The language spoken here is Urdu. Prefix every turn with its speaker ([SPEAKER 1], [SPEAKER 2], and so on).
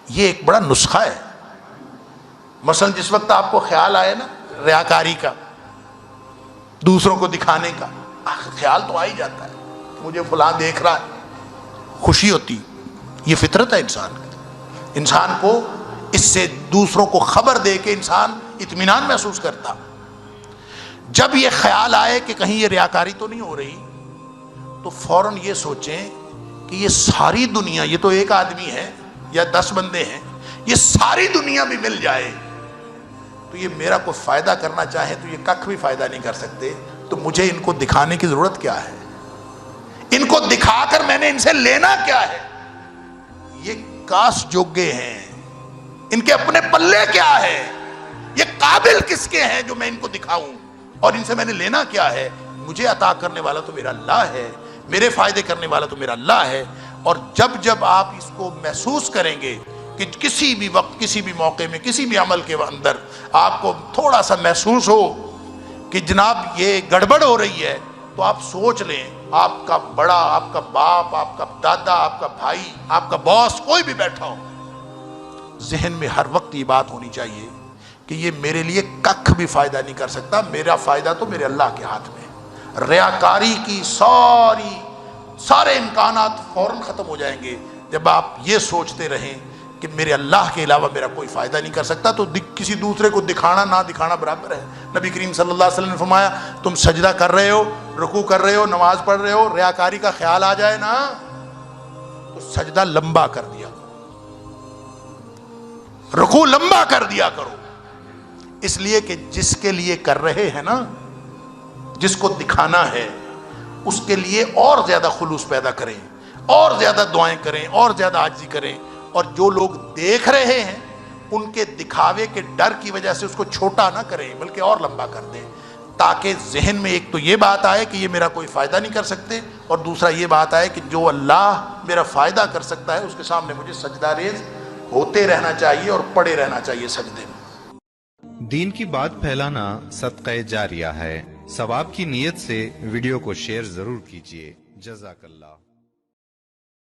[SPEAKER 1] یہ ایک بڑا نسخہ ہے. مثلا جس وقت آپ کو خیال آئے نا ریاکاری کا، دوسروں کو دکھانے کا، خیال تو آ ہی جاتا ہے مجھے فلاں دیکھ رہا ہے، خوشی ہوتی. یہ فطرت ہے انسان کو اس سے دوسروں کو خبر دے کے انسان اطمینان محسوس کرتا. جب یہ خیال آئے کہ کہیں یہ ریاکاری تو نہیں ہو رہی، تو فوراً یہ سوچیں کہ یہ ساری دنیا، یہ تو ایک آدمی ہے یا 10 بندے ہیں، یہ ساری دنیا بھی مل جائے تو یہ میرا کوئی فائدہ کرنا چاہے تو یہ ککھ بھی فائدہ نہیں کر سکتے. تو مجھے ان کو دکھانے کی ضرورت کیا ہے؟ ان کو دکھا کر میں نے ان سے لینا کیا ہے؟ یہ کاس جوگے ہیں، ان کے اپنے پلے کیا ہے؟ یہ قابل کس کے ہیں جو میں ان کو دکھاؤں؟ اور ان سے میں نے لینا کیا ہے؟ مجھے عطا کرنے والا تو میرا اللہ ہے، میرے فائدے کرنے والا تو میرا اللہ ہے. اور جب آپ اس کو محسوس کریں گے کہ کسی بھی وقت، کسی بھی موقع میں، کسی بھی عمل کے اندر آپ کو تھوڑا سا محسوس ہو کہ جناب یہ گڑبڑ ہو رہی ہے، تو آپ سوچ لیں آپ کا بڑا، آپ کا باپ، آپ کا دادا، آپ کا بھائی، آپ کا باس، کوئی بھی بیٹھا ہو، ذہن میں ہر وقت یہ بات ہونی چاہیے کہ یہ میرے لیے ککھ بھی فائدہ نہیں کر سکتا، میرا فائدہ تو میرے اللہ کے ہاتھ میں. ریاکاری کی سارے امکانات فوراً ختم ہو جائیں گے جب آپ یہ سوچتے رہیں کہ میرے اللہ کے علاوہ میرا کوئی فائدہ نہیں کر سکتا. تو کسی دوسرے کو دکھانا نہ دکھانا برابر ہے. نبی کریم صلی اللہ علیہ وسلم نے فرمایا تم سجدہ کر رہے ہو، رکوع کر رہے ہو، نماز پڑھ رہے ہو، ریاکاری کا خیال آ جائے نا تو سجدہ لمبا کر دیا کرو، رکوع لمبا کر دیا کرو. اس لیے کہ جس کے لیے کر رہے ہیں نا، جس کو دکھانا ہے، اس کے لیے اور زیادہ خلوص پیدا کریں، اور زیادہ دعائیں کریں، اور زیادہ عاجزی کریں. اور جو لوگ دیکھ رہے ہیں ان کے دکھاوے کے ڈر کی وجہ سے اس کو چھوٹا نہ کریں بلکہ اور لمبا کر دیں، تاکہ ذہن میں ایک تو یہ بات آئے کہ یہ میرا کوئی فائدہ نہیں کر سکتے، اور دوسرا یہ بات آئے کہ جو اللہ میرا فائدہ کر سکتا ہے اس کے سامنے مجھے سجدہ ریز ہوتے رہنا چاہیے اور پڑے رہنا چاہیے سجدے میں.
[SPEAKER 2] دین کی بات پھیلانا صدقہ جاریہ ہے. ثواب کی نیت سے ویڈیو کو شیئر ضرور کیجیے. جزاک اللہ.